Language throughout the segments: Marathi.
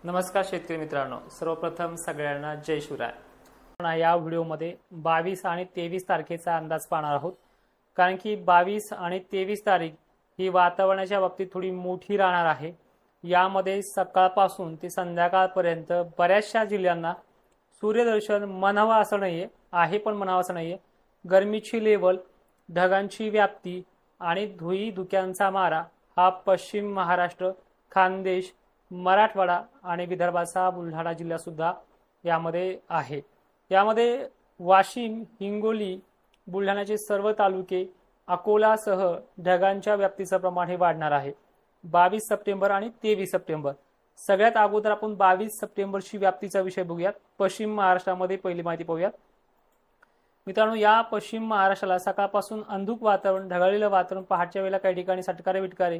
नमस्कार शेतकरी मित्रांनो, सर्वप्रथम सगळ्यांना जय शिवराय। या व्हिडिओमध्ये 22 आणि 23 तारखेचा अंदाज पाहणार आहोत, कारण की 22 आणि 23 तारीख ही वातावरणाच्या बाबतीत थोडी मोठी राहणार आहे। यामध्ये सकाळपासून ते संध्याकाळपर्यंत बऱ्याचशा जिल्ह्यांना सूर्यदर्शन म्हणावा असं नाहीये, आहे पण म्हणावा असं नाहीये। गरमीची लेवल, ढगांची व्याप्ती आणि धुई धुक्यांचा मारा हा पश्चिम महाराष्ट्र, खानदेश, मराठवाडा आणि विदर्भाचा बुलढाणा जिल्हा सुद्धा यामध्ये आहे। यामध्ये वाशिम, हिंगोली, बुलढाण्याचे सर्व तालुके, अकोलासह ढगांच्या व्याप्तीचं प्रमाण हे वाढणार आहे 22 सप्टेंबर आणि 23 सप्टेंबर। सगळ्यात अगोदर आपण 22 सप्टेंबरची व्याप्तीचा विषय बघूयात। पश्चिम महाराष्ट्रामध्ये पहिली माहिती पाहूयात मित्रांनो। या पश्चिम महाराष्ट्राला सकाळपासून अंधुक वातावरण, ढगाळलेलं वातावरण, पहाटच्या वेळेला काही ठिकाणी सटकारे विटकारे,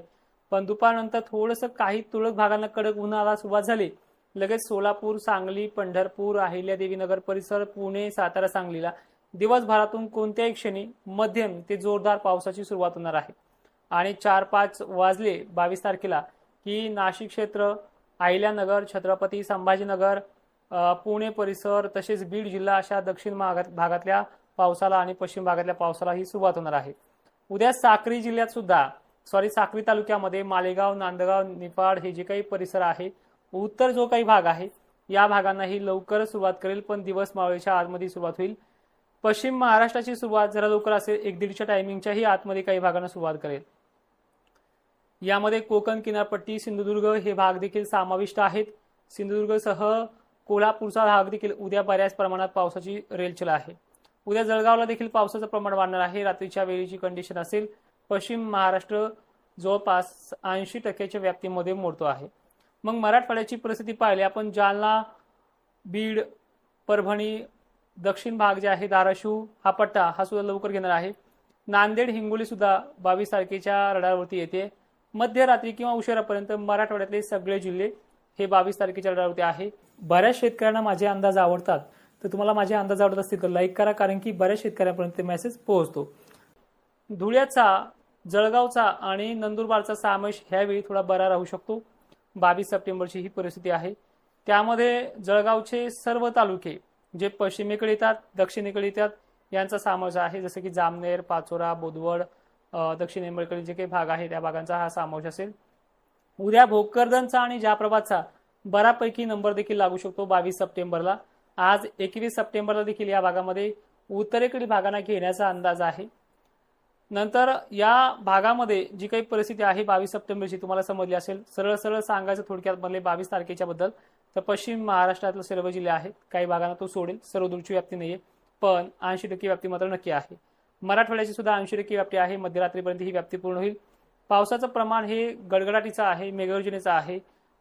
पण दुपारनंतर थोडंसं काही तुरळक भागांना कडक उन्हाळा सुरुवात झाली। लगेच सोलापूर, सांगली, पंढरपूर, अहिल्यादेवीनगर परिसर, पुणे, सातारा, सांगलीला दिवसभरातून कोणत्याही क्षणी मध्यम ते जोरदार पावसाची सुरुवात होणार आहे। आणि 4-5 वाजले 22 तारखेला की नाशिक क्षेत्र, अहिल्यानगर, छत्रपती संभाजीनगर, पुणे परिसर तसेच बीड जिल्हा अशा दक्षिण भागातल्या पावसाला आणि पश्चिम भागातल्या पावसाला ही सुरुवात होणार आहे। उद्या साक्री जिल्ह्यात सुद्धा साक्री तालुक्यामध्ये मालेगाव, नांदगाव, निफाड हे जे काही परिसर आहे, उत्तर जो काही भाग आहे या भागांनाही लवकर सुरुवात करेल, पण दिवस मावळीच्या आतमध्ये सुरुवात होईल। पश्चिम महाराष्ट्राची सुरुवात जरा लवकर असेल, 1-1:30च्या टायमिंगच्याही आतमध्ये काही भागांना सुरुवात करेल। यामध्ये कोकण किनारपट्टी, सिंधुदुर्ग हे भाग देखील समाविष्ट आहेत। सिंधुदुर्गसह कोल्हापूरचा भाग देखील उद्या बऱ्याच प्रमाणात पावसाची रेलचेल आहे। उद्या जळगावला देखील पावसाचं प्रमाण वाढणार आहे। रात्रीच्या वेळेची कंडिशन असेल। पश्चिम महाराष्ट्र जवळपास 80% व्याप्तीमध्ये मोडतो आहे। मग मराठवाड्याची परिस्थिती पाहिली आपण, जालना, बीड, परभणी, दक्षिण भाग जे आहे धाराशिव हा पट्टा हा सुद्धा लवकर घेणार आहे। नांदेड, हिंगोली सुद्धा 22 तारखेच्या रडारवरती येते। मध्यरात्री किंवा उशिरापर्यंत मराठवाड्यातले सगळे जिल्हे हे 22 तारखेच्या रडारवरती आहे। बऱ्याच शेतकऱ्यांना माझे अंदाज आवडतात, तर तुम्हाला माझे अंदाज आवडत असतील तर लाईक करा, कारण की बऱ्याच शेतकऱ्यांपर्यंत मेसेज पोहोचतो। धुळ्याचा, जळगावचा आणि नंदुरबारचा समावेश ह्यावेळी थोडा बरा राहू शकतो। 22 सप्टेंबरची ही परिस्थिती आहे। त्यामध्ये जळगावचे सर्व तालुके जे पश्चिमेकडे येतात, दक्षिणेकडे येतात यांचा समावेश आहे, जसे की जामनेर, पाचोरा, बोदवड, दक्षिणेकडे जे काही भाग आहे त्या भागांचा हा समावेश असेल। उद्या भोकरदनचा आणि जाफराबादचा बऱ्यापैकी नंबर देखील लागू शकतो 22 सप्टेंबरला। आज 21 सप्टेंबरला देखील या भागामध्ये उत्तरेकडील भागांना घेण्याचा अंदाज आहे। नंतर या भागामध्ये जी काही परिस्थिती आहे 22 सप्टेंबरची तुम्हाला समजली असेल। सरळ सरळ सांगायचं थोडक्यात म्हणले 22 तारखेच्या बद्दल, तर पश्चिम महाराष्ट्रातले सर्व जिल्हे आहेत, काही भागांना तो सोडेल, सर्व दूरची व्याप्ती नाहीये, पण 80% व्याप्ती मात्र नक्की आहे। मराठवाड्याची सुद्धा 80% व्याप्ती आहे। मध्यरात्रीपर्यंत ही व्याप्ती पूर्ण होईल। पावसाचं प्रमाण हे गडगडाटीचं आहे, मेघगर्जनेचं आहे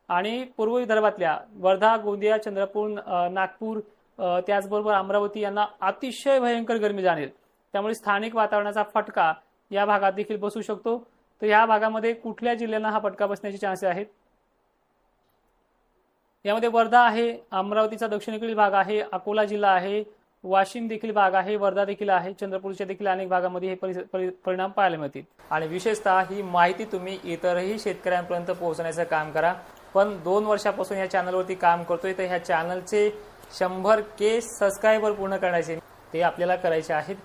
आणि पूर्व विदर्भातल्या वर्धा, गोंदिया, चंद्रपूर, नागपूर, त्याचबरोबर अमरावती यांना अतिशय भयंकर गरमी जाणवेल। त्यामुळे स्थानिक वातावरणाचा फटका या भागात देखील बसू शकतो। तर या भागामध्ये कुठल्या जिल्ह्यांना हा फटका बसण्याचे चान्सेस आहेत? यामध्ये वर्धा आहे, अमरावतीचा दक्षिणेकडील भाग आहे, अकोला जिल्हा आहे, वाशिम देखील भाग आहे, वर्धा देखील आहे, चंद्रपूरच्या देखील अनेक भागामध्ये हे परिणाम पाहायला मिळतील। आणि विशेषतः ही माहिती तुम्ही इतरही शेतकऱ्यांपर्यंत पोहोचण्याचं काम करा। पण 2 वर्षापासून या चॅनलवरती काम करतोय, तर ह्या चॅनलचे 100K सबस्क्रायबर पूर्ण करण्याचे ते आपल्याला करायचे आहेत।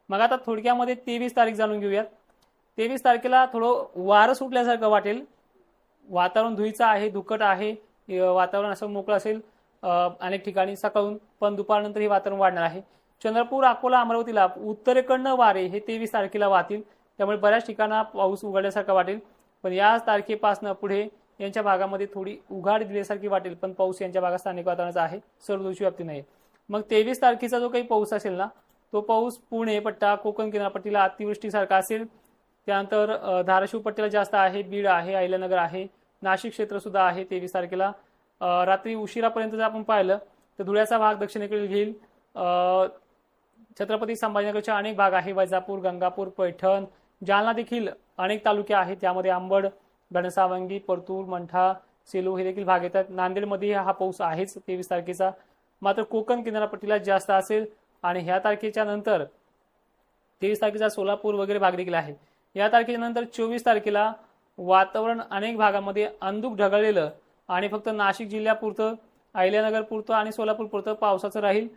मग आता थोडक्यामध्ये 23 तारीख जाणून घेऊयात। 23 तारखेला थोडं वारं सुटल्यासारखं वाटेल, वातावरण धुईचं आहे, धुकट आहे, वातावरण असं मोकळं असेल अनेक ठिकाणी सकाळून, पण दुपारनंतर हे वातावरण वाढणार आहे। चंद्रपूर, अकोला, अमरावतीला उत्तरेकडनं वारे हे 23 तारखेला वाहतील, त्यामुळे बऱ्याच ठिकाणी पाऊस उघडल्यासारखा वाटेल। पण या तारखेपासून पुढे यांच्या भागामध्ये थोडी उघाड दिल्यासारखी वाटेल, पण पाऊस यांच्या भागात स्थानिक वातावरणाचा आहे, सर्व दूरची व्याप्ती नाही। मग 23 तारखेचा जो काही पाऊस असेल ना, तो पाऊस पुणे पट्टा, कोकण किनारपट्टीला अतिवृष्टीसारखा असेल। त्यानंतर धाराशिव पट्ट्याला जास्त आहे, बीड आहे, अहिल्यानगर आहे, नाशिक क्षेत्र सुद्धा आहे 23 तारखेला। रात्री उशिरापर्यंत जर आपण पाहिलं तर धुळ्याचा भाग दक्षिणेकडे घेईल। छत्रपती संभाजीनगरचे अनेक भाग आहे, वैजापूर, गंगापूर, पैठण, जालना देखील अनेक तालुके आहेत, त्यामध्ये अंबड, घनसावंगी, परतूर, मंठा, सेलू हे देखील भाग येतात। नांदेडमध्ये हा पाऊस आहेच 23 तारखेचा, मात्र कोकण किनारपट्टीला जास्त असेल। आणि ह्या तारखेच्या नंतर 23 तारखेचा सोलापूर वगैरे भाग देखील आहे। या तारखेच्या नंतर 24 तारखेला वातावरण अनेक भागांमध्ये अंधुक ढगाळलेलं आणि फक्त नाशिक जिल्ह्यापुरतं, अहिल्यानगर पुरतं आणि सोलापूर पुरतं पावसाचं राहील.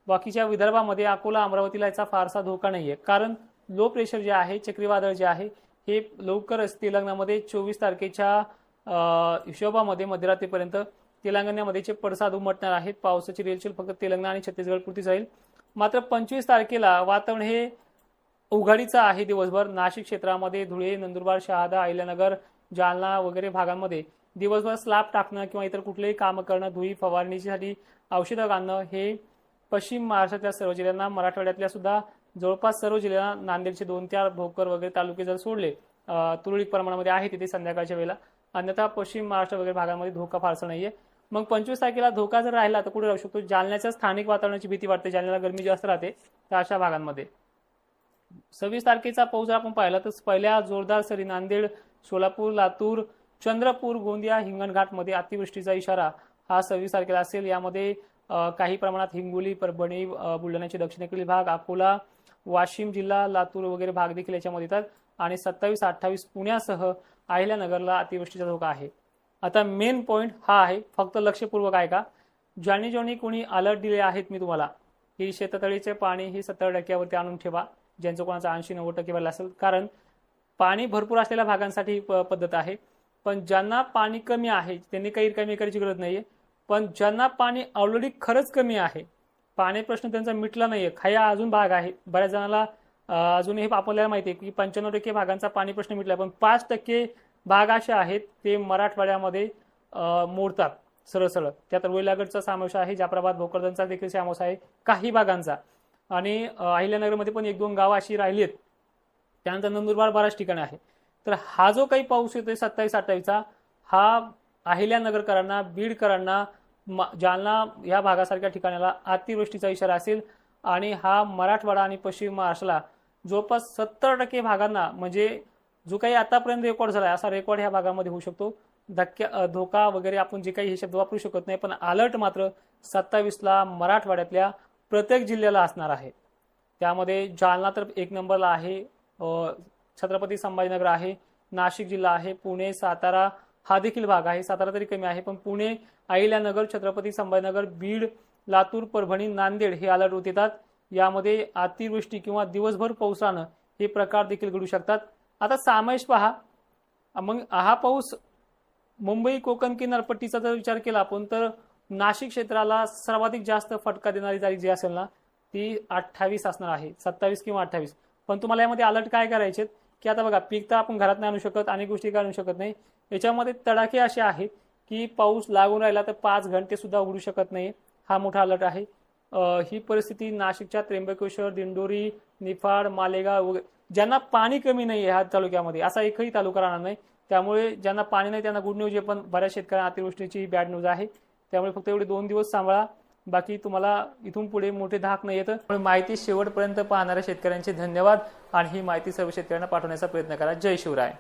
बाकीच्या विदर्भामध्ये अकोला, अमरावतीला याचा फारसा धोका नाहीये, कारण लो प्रेशर जे आहे, चक्रीवादळ जे आहे, हे लवकरच तेलंगणामध्ये 24 तारखेच्या हिशोबामध्ये मध्यरात्रीपर्यंत तेलंगणामध्ये पडसाद उमटणार आहेत. पावसाची रेलचेल फक्त तेलंगणा आणि छत्तीसगड पुरतीच राहील. मात्र 25 तारखेला वातावरण हे उघडीचं आहे. दिवसभर नाशिक क्षेत्रामध्ये धुळे, नंदुरबार, शहादा, अहिल्यानगर, जालना वगैरे भागांमध्ये दिवसभर स्लॅब टाकणं किंवा इतर कुठलेही काम करणं, धुई फवारणीसाठी औषधं आणणं हे पश्चिम महाराष्ट्रातल्या सर्व जिल्ह्यांना, मराठवाड्यातल्या सुद्धा जवळपास सर्व जिल्ह्यांना, नांदेडचे 2-4 भोकर वगैरे तालुके जर सोडले तुरळक प्रमाणामध्ये आहे तिथे संध्याकाळच्या वेळेला, अन्यथा पश्चिम महाराष्ट्र वगैरे भागांमध्ये धोका फारसा नाहीये. मग 25 तारखेला धोका जर राहिला तर कुठे राहू शकतो? जालन्याच्या स्थानिक वातावरणाची भीती वाटते, जालन्याला गरमी जास्त राहते, तर अशा भागांमध्ये. 26 तारखेचा पाऊस जर आपण पाहिला तर पहिल्या जोरदार सरी नांदेड, सोलापूर, लातूर, चंद्रपूर, गोंदिया, हिंगणघाटमध्ये अतिवृष्टीचा इशारा हा 26 तारखेला असेल. यामध्ये काही प्रमाणात हिंगोली, परभणी, बुलढाण्याचे दक्षिणेकडील भाग, अकोला, वाशिम जिल्हा, लातूर वगैरे भाग देखील याच्यामध्ये येतात. आणि 27-28 पुण्यासह अहिल्यानगरला अतिवृष्टीचा धोका आहे. आता मेन पॉइंट हा आहे, फक्त लक्षपूर्वक आहे का, ज्यांनी कोणी अलर्ट दिले आहेत मी तुम्हाला की शेततळीचे पाणी ही 70% आणून ठेवा, ज्यांचं कोणाचं 80-90% भरलं असेल, कारण पाणी भरपूर असलेल्या भागांसाठी पद्धत आहे. पण ज्यांना पाणी कमी आहे त्यांनी काही कमी करायची गरज नाहीये. पण ज्यांना पाणी ऑलरेडी खरंच कमी आहे, पाणी प्रश्न त्यांचा मिटला नाहीये, काही अजून भाग आहे, बऱ्याच जणांना अजूनही आपल्याला माहिती आहे की 95% भागांचा पाणी प्रश्न मिटला, पण 5% भाग असे आहेत ते मराठवाड्यामध्ये मोडतात सरळ. त्यात रोईलागडचा समावेश आहे, जाफराबाद, भोकरदनचा देखील समावेश आहे काही भागांचा, आणि अहिल्यानगरमध्ये पण 1-2 गावं अशी राहिली आहेत. त्यानंतर नंदुरबार बऱ्याच ठिकाणी आहे. तर हा जो काही पाऊस येतोय 27-28चा, हा अहिल्यानगरकरांना, बीडकरांना, जालना या भागासारख्या ठिकाणाला अतिवृष्टीचा इशारा असेल. आणि हा मराठवाडा आणि पश्चिम महाराष्ट्राला जवळपास 70% भागांना, म्हणजे जो काही आतापर्यंत रेकॉर्ड झाला असा रेकॉर्ड ह्या भागामध्ये होऊ शकतो. धोका वगैरे आपण जे काही हे शब्द वापरू शकत नाही, पण अलर्ट मात्र 27ला मराठवाड्यातल्या प्रत्येक जिल्ह्याला असणार आहे. त्यामध्ये जालना तर 1 नंबरला आहे, छत्रपती संभाजीनगर आहे, नाशिक जिल्हा आहे, पुणे, सातारा हा देखील भाग आहे. सातारा तरी कमी आहे, पण पुणे, अहिल्यानगर, छत्रपती संभाजीनगर, बीड, लातूर, परभणी, नांदेड हे अलर्ट होत येतात. यामध्ये अतिवृष्टी किंवा दिवसभर पाऊस राहणं हे प्रकार देखील घडू शकतात. आता सामायिक पहा, मग हा पाऊस मुंबई, कोकण किनारपट्टीचा जर विचार केला आपण, तर नाशिक क्षेत्राला सर्वाधिक जास्त फटका देणारी तारीख जी असेल ना ती 28 असणार आहे, 27 किंवा 28. पण तुम्हाला यामध्ये अलर्ट काय करायचे की आता बघा, पीक तर आपण घरात नाही आणू शकत, अनेक गोष्टी आणू शकत नाही. याच्यामध्ये तडाखे असे आहेत की पाऊस लागून राहिला तर 5 घंटे सुद्धा उघडू शकत नाही, हा मोठा अलर्ट आहे. ही परिस्थिती नाशिकच्या त्र्यंबकेश्वर, दिंडोरी, निफाड, मालेगाव वगैरे ज्यांना पाणी कमी नाही आहे ह्या तालुक्यामध्ये, असा एकही तालुका राहणार नाही. त्यामुळे ज्यांना पाणी नाही त्यांना गुड न्यूज आहे, पण बऱ्याच शेतकऱ्यांना अतिवृष्टीची बॅड न्यूज आहे. त्यामुळे फक्त एवढे 2 दिवस सांभाळा, बाकी तुम्हाला इथून पुढे मोठे धाक नाही येतं. माहिती शेवटपर्यंत पाहणाऱ्या शेतकऱ्यांचे धन्यवाद, आणि ही माहिती सर्व शेतकऱ्यांना पाठवण्याचा प्रयत्न करा. जय शिवराय.